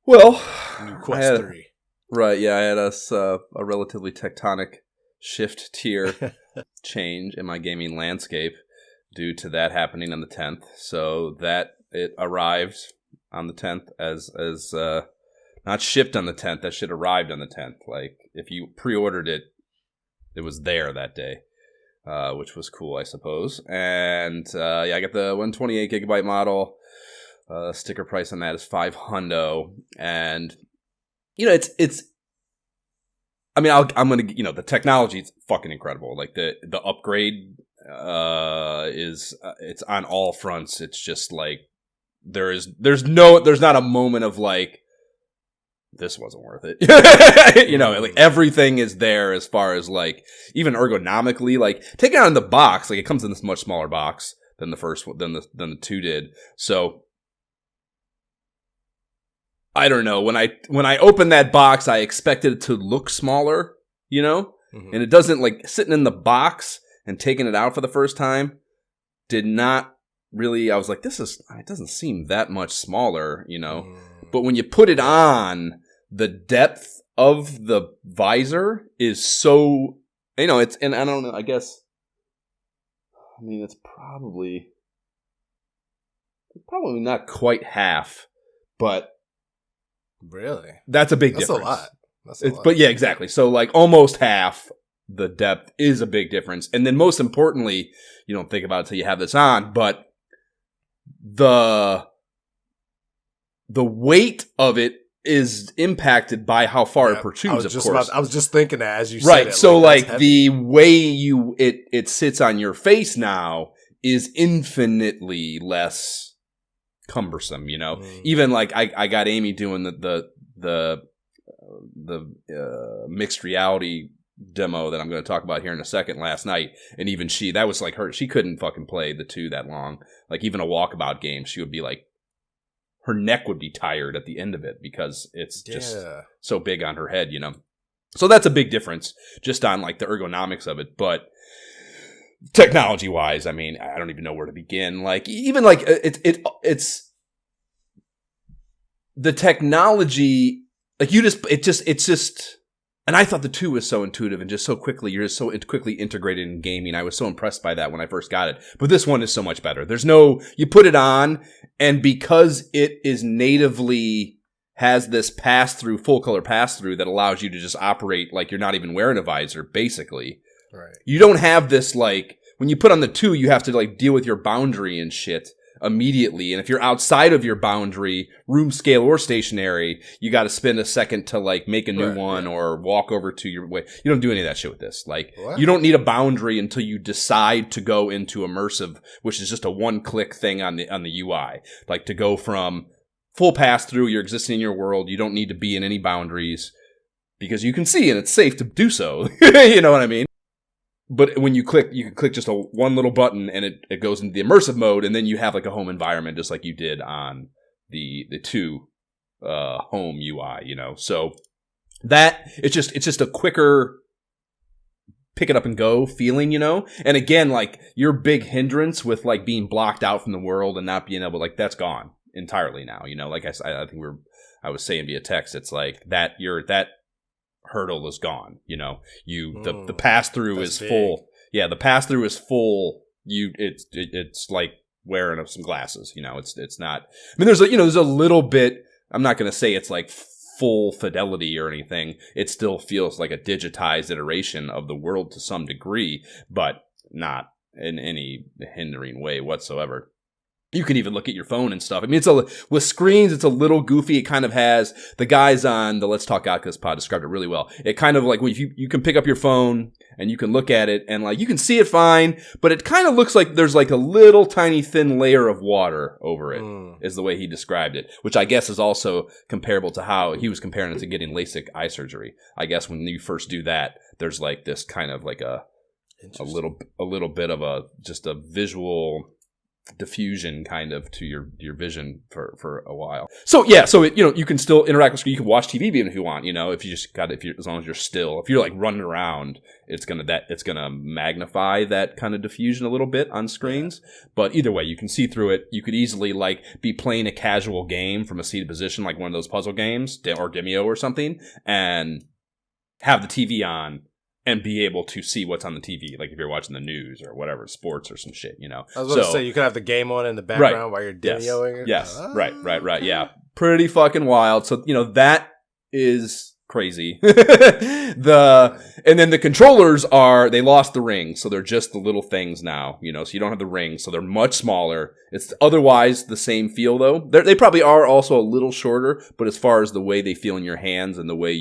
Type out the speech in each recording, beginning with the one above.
Well, New Quest 3. Right, yeah, I had a relatively tectonic shift tier change in my gaming landscape due to that happening on the 10th. So that it arrived on the 10th as not shipped on the 10th. That shit arrived on the 10th. Like if you pre-ordered it, it was there that day, which was cool, I suppose. And I got the 128 gigabyte model. Sticker price on that is $500, and it's. I mean, I'm gonna, the technology is fucking incredible. Like the upgrade is it's on all fronts. It's just like there's not a moment of like this wasn't worth it. Like everything is there as far as like even ergonomically. Like taking it out in the box, like it comes in this much smaller box than the first one, than the 2 did. So. I don't know. When I opened that box, I expected it to look smaller, and it doesn't. Like sitting in the box and taking it out for the first time did not really. I was like, it doesn't seem that much smaller, But when you put it on, the depth of the visor is so, it's, and I don't know. I guess, it's probably not quite half, but. Really? That's a big difference. That's a lot. But yeah, exactly. So like almost half the depth is a big difference. And then most importantly, you don't think about it until you have this on, but the weight of it is impacted by how far it protrudes, of course. I was just thinking that as you said right. it. So like the way it sits on your face now is infinitely less cumbersome, Even like I got Amy doing the mixed reality demo that I'm going to talk about here in a second last night, and even that was like she couldn't fucking play the 2 that long. Like even a walkabout game, she would be like, her neck would be tired at the end of it because it's just so big on her head, So that's a big difference just on like the ergonomics of it, but. Technology wise, I mean, I don't even know where to begin. Like, even like it's the technology. Like it's just, and I thought the 2 was so intuitive and just so quickly. You're just so quickly integrated in gaming. I was so impressed by that when I first got it. But this one is so much better. You put it on, and because it is natively has this full color pass through that allows you to just operate like you're not even wearing a visor, basically. Right. You don't have this, like, when you put on the 2, you have to, like, deal with your boundary and shit immediately. And if you're outside of your boundary, room scale or stationary, you got to spend a second to, like, make a new one or walk over to your way. You don't do any of that shit with this. Like, you don't need a boundary until you decide to go into immersive, which is just a one-click thing on the UI. Like, to go from full pass-through, you're existing in your world, you don't need to be in any boundaries because you can see and it's safe to do so. You know what I mean? But when you can click just one little button and it goes into the immersive mode, and then you have like a home environment just like you did on the 2 home UI, So that it's just a quicker pick it up and go feeling, And again, like your big hindrance with like being blocked out from the world and not being able, like, that's gone entirely now, Like I think I was saying via text, it's like that hurdle is gone, the pass through is full. Yeah, the pass through is full. It's like wearing some glasses, it's not. I mean, there's a little bit. I'm not going to say it's like full fidelity or anything. It still feels like a digitized iteration of the world to some degree, but not in any hindering way whatsoever. You can even look at your phone and stuff. I mean, with screens, it's a little goofy. It kind of has the guys on the Let's Talk Outcast pod described it really well. It kind of like when you can pick up your phone and you can look at it and like you can see it fine, but it kind of looks like there's like a little tiny thin layer of water over it, is the way he described it, which I guess is also comparable to how he was comparing it to getting LASIK eye surgery. I guess when you first do that, there's like this kind of like a little bit of just a visual diffusion kind of to your vision for a while. So yeah, so it, you can still interact with screen. You can watch TV even if you want, if you just as long as you're still. If you're like running around, it's gonna magnify that kind of diffusion a little bit on screens. But either way, you can see through it. You could easily like be playing a casual game from a seated position, like one of those puzzle games or Demio or something, and have the TV on and be able to see what's on the TV, like if you're watching the news or whatever, sports or some shit, I was going to say, you could have the game on in the background while you're Demioing it. Yes, right, yeah. Pretty fucking wild. So, that is crazy. And then the controllers they lost the rings, so they're just the little things now, so you don't have the rings, so they're much smaller. It's otherwise the same feel, though. They probably are also a little shorter, but as far as the way they feel in your hands and the way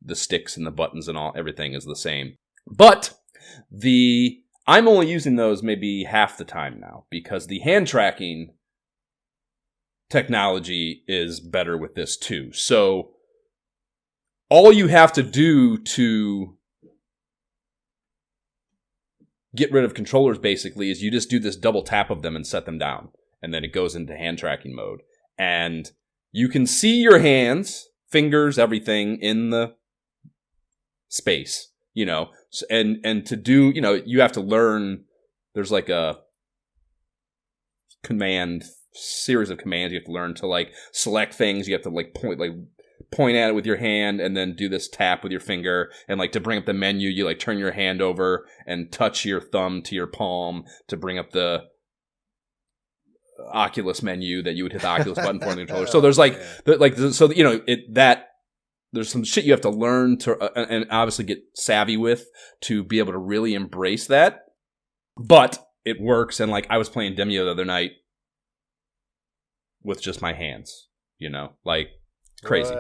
the sticks and the buttons and everything is the same. But I'm only using those maybe half the time now because the hand tracking technology is better with this too. So all you have to do to get rid of controllers basically is you just do this double tap of them and set them down. And then it goes into hand tracking mode. And you can see your hands, fingers, everything in the space, and to do, you have to learn, there's like a series of commands you have to learn to like select things. You have to like point at it with your hand and then do this tap with your finger, and like to bring up the menu, you like turn your hand over and touch your thumb to your palm to bring up the Oculus menu that you would hit the Oculus button for in the controller. So there's there's some shit you have to learn to and obviously get savvy with to be able to really embrace that. But it works, and like I was playing Demio the other night with just my hands, like crazy.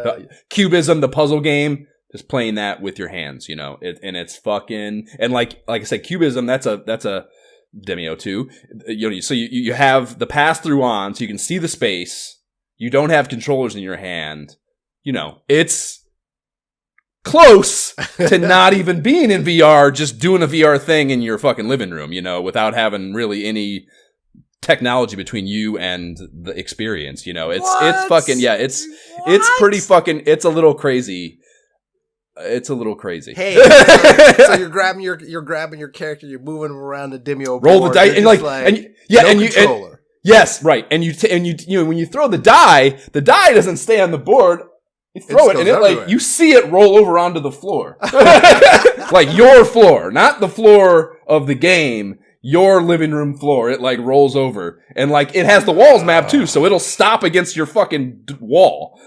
Cubism, the puzzle game, just playing that with your hands, and it's fucking, and like I said, Cubism, that's a Demio too. So you have the pass through on, so you can see the space. You don't have controllers in your hand. It's close to not even being in VR, just doing a VR thing in your fucking living room, without having really any technology between you and the experience. It's fucking, it's pretty fucking, it's a little crazy. It's a little crazy. Hey, so you're grabbing your character, you're moving him around the Demio board, roll the dice, and no controller. Yes, right. And you when you throw the die doesn't stay on the board. You throw it, and everywhere. You see it roll over onto the floor. Like your floor, not the floor of the game, your living room floor. It like rolls over, and like it has the walls mapped too, so it'll stop against your fucking wall.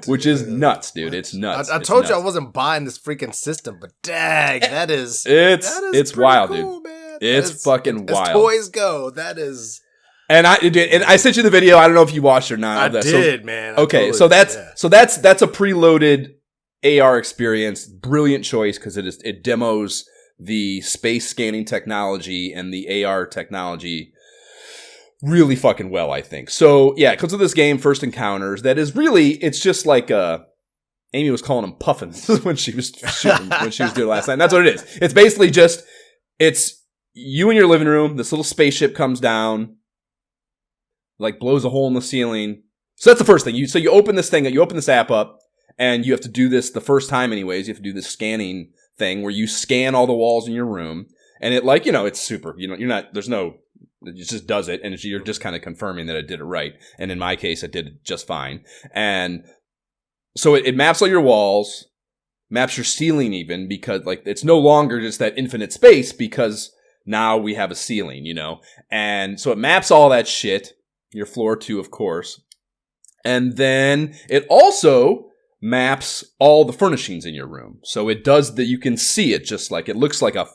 Which is nuts, dude. It's nuts. I told you I wasn't buying this freaking system, but dang, it's wild, cool, dude. Man. It's fucking wild. As toys go, that is. And I sent you the video. I don't know if you watched it or not. I did, man. Okay, so that's a preloaded AR experience. Brilliant choice because it demos the space scanning technology and the AR technology really fucking well, I think. So yeah, it comes with this game, First Encounters. That is really, it's just like Amy was calling them puffins when she was doing it last night. And that's what it is. It's basically it's you in your living room. This little spaceship comes down, like blows a hole in the ceiling. So that's the first thing. You open this app up, and you have to do this the first time anyways. You have to do this scanning thing where you scan all the walls in your room, and it it's super, it just does it, and you're just kind of confirming that it did it right. And in my case, it did just fine. And so it maps all your walls, maps your ceiling even, because like it's no longer just that infinite space because now we have a ceiling, and so it maps all that shit. Your floor too, of course. And then it also maps all the furnishings in your room. So it does that. You can see it just like, it looks like I'm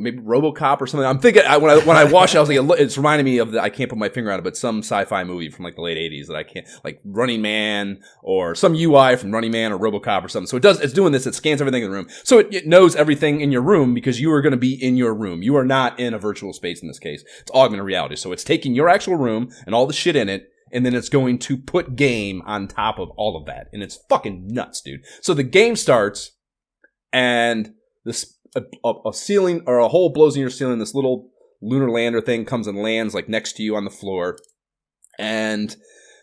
maybe RoboCop or something. I'm thinking when I watched it, I was like, it's reminding me of I can't put my finger on it, but some sci-fi movie from like the late 80s that I can't, like Running Man or some UI from Running Man or RoboCop or something. So it's doing this. It scans everything in the room. So it knows everything in your room because you are going to be in your room. You are not in a virtual space in this case. It's augmented reality. So it's taking your actual room and all the shit in it, and then it's going to put game on top of all of that. And it's fucking nuts, dude. So the game starts, and this a ceiling or a hole blows in your ceiling. This little lunar lander thing comes and lands like next to you on the floor. And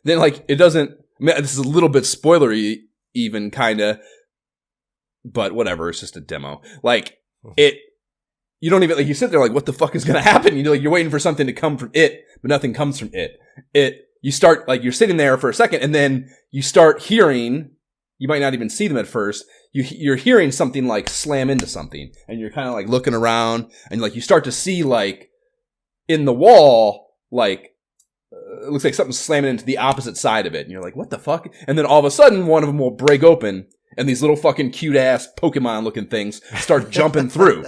then like it doesn't, this is a little bit spoilery even kind of, but whatever. It's just a demo. Like you don't even, like, you sit there like, what the fuck is going to happen? You're waiting for something to come from it, but nothing comes from it. You start, like, you're sitting there for a second and then you start hearing, you might not even see them at first. You're hearing something like slam into something and you're kind of like looking around and like you start to see like in the wall, like, it looks like something's slamming into the opposite side of it. And you're like, what the fuck? And then all of a sudden one of them will break open and these little fucking cute ass Pokemon looking things start jumping through.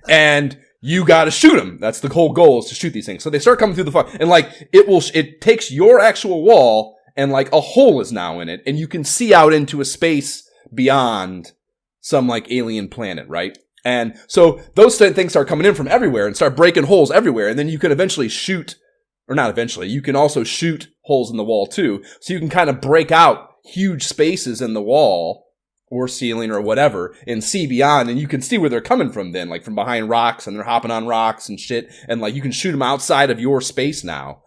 And you gotta shoot them. That's the whole goal, is to shoot these things. So they start coming through the fire, and like it takes your actual wall, and like a hole is now in it, and you can see out into a space beyond some like alien planet, right? And so those things start coming in from everywhere and start breaking holes everywhere, and then you can eventually shoot, or not eventually, you can also shoot holes in the wall too, so you can kind of break out huge spaces in the wall or ceiling or whatever and see beyond, and you can see where they're coming from then, like from behind rocks, and they're hopping on rocks and shit, and like you can shoot them outside of your space now,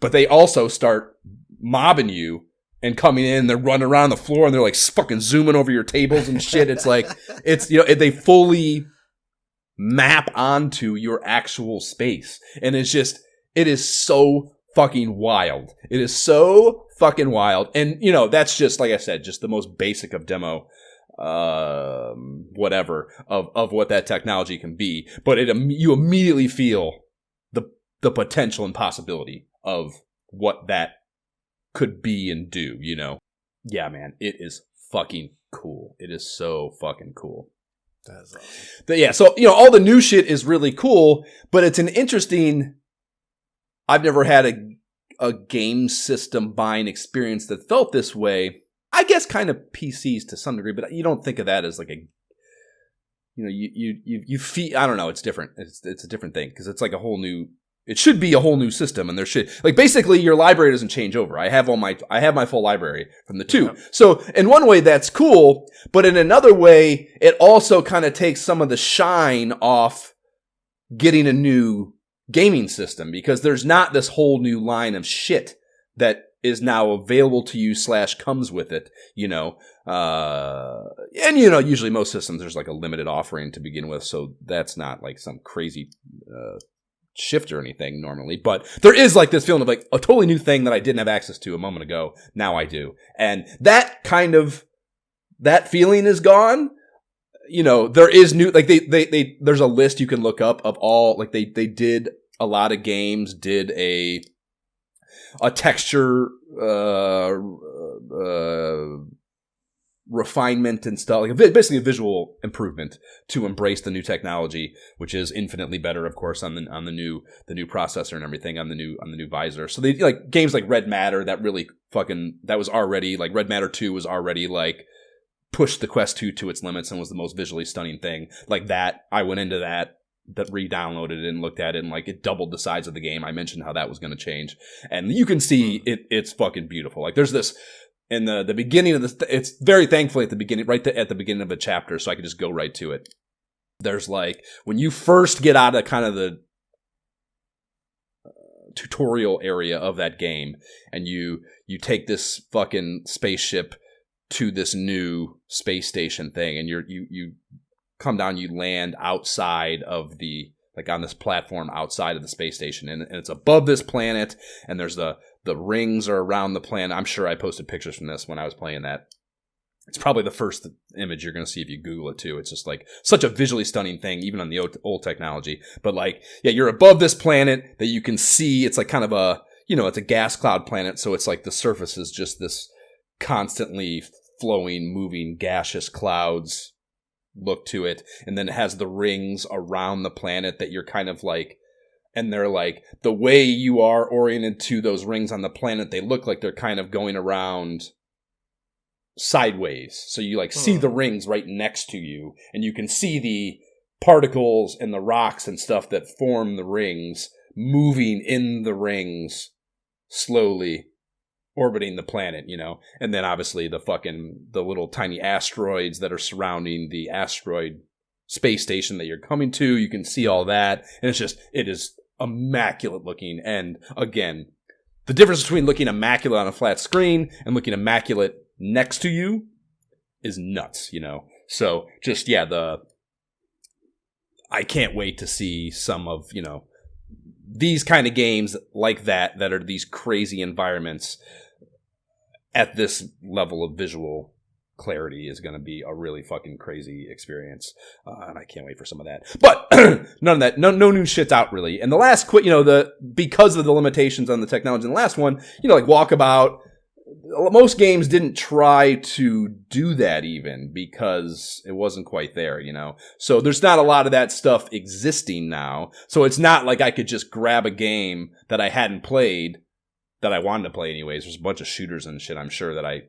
but they also start mobbing you and coming in, they're running around the floor and they're like fucking zooming over your tables and shit. It's like, they fully map onto your actual space, and it is so fucking wild. It is so fucking wild. And, that's just, like I said, just the most basic of demo, whatever, of what that technology can be. But you immediately feel the potential and possibility of what that could be and do, Yeah, man, it is fucking cool. It is so fucking cool. That's awesome. But yeah, so, all the new shit is really cool, but it's an interesting... I've never had a game system buying experience that felt this way. I guess kind of PCs to some degree, but you don't think of that as like you feel, I don't know, it's different. It's a different thing because it's like it should be a whole new system, and there should, like, basically your library doesn't change over. I have my full library from the 2. Yep. So in one way that's cool, but in another way it also kind of takes some of the shine off getting a new gaming system, because there's not this whole new line of shit that is now available to you / comes with it, and usually most systems there's like a limited offering to begin with, so that's not like some crazy shift or anything normally, but there is like this feeling of like a totally new thing that I didn't have access to a moment ago, now I do, and that feeling is gone. There is new, like they there's a list you can look up of all, like they did a lot of games, did a texture refinement and stuff, like basically a visual improvement to embrace the new technology, which is infinitely better, of course, on the new processor and everything, on the new visor. So they like games like Red Matter that really that was already like Red Matter 2 was already like pushed the Quest 2 to its limits and was the most visually stunning thing. Like that, I went into that re-downloaded it and looked at it, and like it doubled the size of the game. I mentioned how that was going to change, and you can see it's fucking beautiful. Like there's this in the beginning of this. It's very thankfully at the beginning, at the beginning of a chapter, so I could just go right to it. There's like when you first get out of kind of the tutorial area of that game, and you take this fucking spaceship to this new space station thing, and you come down, you land outside of like on this platform outside of the space station, and it's above this planet, and there's the rings are around the planet. I'm sure I posted pictures from this when I was playing that. It's probably the first image you're going to see if you Google it too. It's just like such a visually stunning thing, even on the old technology. But like, yeah, you're above this planet that you can see. It's like kind of it's a gas cloud planet. So it's like the surface is just this constantly flowing, moving, gaseous clouds look to it. And then it has the rings around the planet that you're kind of like, and they're like, the way you are oriented to those rings on the planet, they look like they're kind of going around sideways. So you like see the rings right next to you, and you can see the particles and the rocks and stuff that form the rings moving in the rings slowly orbiting the planet, and then obviously the little tiny asteroids that are surrounding the asteroid space station that you're coming to. You can see all that. And it is immaculate looking. And again, the difference between looking immaculate on a flat screen and looking immaculate next to you is nuts, you know? So just, yeah, I can't wait to see some of, you know, these kind of games like that are these crazy environments at this level of visual clarity is going to be a really fucking crazy experience. And I can't wait for some of that. But none of that, no new shit's out really. And the last you know, because of the limitations on the technology in the last one, you know, like Walkabout, most games didn't try to do that even because it wasn't quite there, you know? So there's not a lot of that stuff existing now. So it's not like I could just grab a game that I hadn't played that I wanted to play anyways. There's a bunch of shooters and shit, I'm sure, that I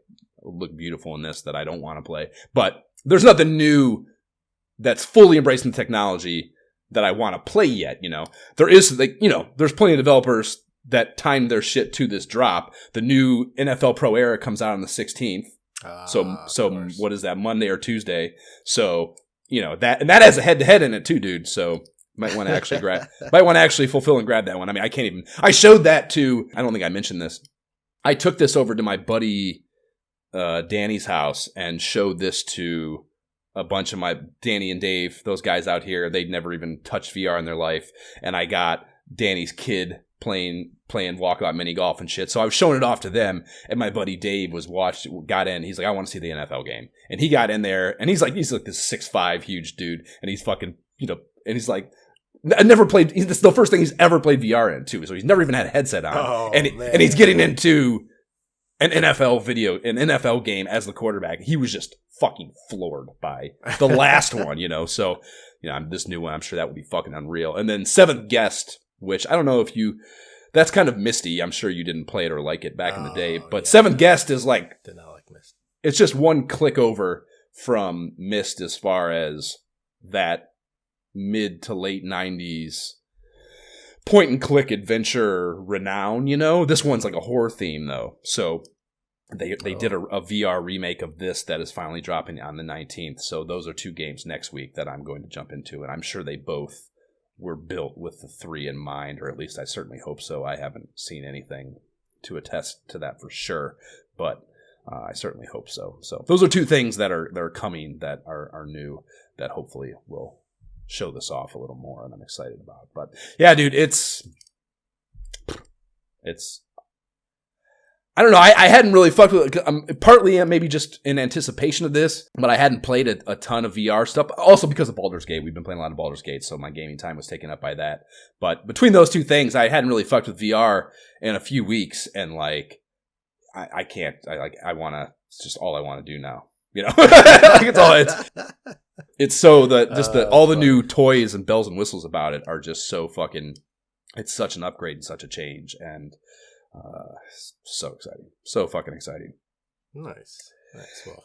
look beautiful in this that I don't want to play. But there's nothing new that's fully embracing the technology that I want to play yet, you know? There is, like, you know, there's plenty of developers that timed their shit to this drop. The new NFL Pro Era comes out on the 16th. So what is that, Monday or Tuesday? So, you know, that has a head-to-head in it too, dude. So might want to actually fulfill and grab that one. I mean, I showed that to, I don't think I mentioned this. I took this over to my buddy Danny's house and showed this to a bunch of my Danny and Dave, those guys out here. They'd never even touched VR in their life. And I got Danny's kid playing Walkabout mini golf and shit. So I was showing it off to them, and my buddy Dave got in. He's like, I want to see the NFL game. And he got in there, and he's like this 6'5" huge dude, and he's fucking, you know, and he's like, I never played, this is the first thing he's ever played VR in too. So he's never even had a headset on. And he's getting into an NFL game as the quarterback. He was just fucking floored by the last one, you know. So, you know, this new one, I'm sure that would be fucking unreal. And then Seventh Guest, which I don't know if that's kind of Misty. I'm sure you didn't play it or like it back in the day. But yeah. Seventh Guest is like, did not like Mist. It's just one click over from Mist as far as that mid to late 90s point and click adventure renown, you know? This one's like a horror theme though. So they did a VR remake of this that is finally dropping on the 19th. So those are two games next week that I'm going to jump into, and I'm sure they both were built with the 3 in mind, or at least I certainly hope so. I haven't seen anything to attest to that for sure, but I certainly hope so. So those are two things that are coming that are new that hopefully will show this off a little more, and I'm excited about. But yeah, dude, it's I don't know. I hadn't really fucked with it. Partly maybe just in anticipation of this, but I hadn't played a ton of VR stuff. Also because of Baldur's Gate. We've been playing a lot of Baldur's Gate, so my gaming time was taken up by that. But between those two things, I hadn't really fucked with VR in a few weeks, and like, I can't. I want to. It's just all I want to do now. You know, like it's so all the new toys and bells and whistles about it are just so fucking. It's such an upgrade and such a change, and. So exciting. So fucking exciting. Nice. Well,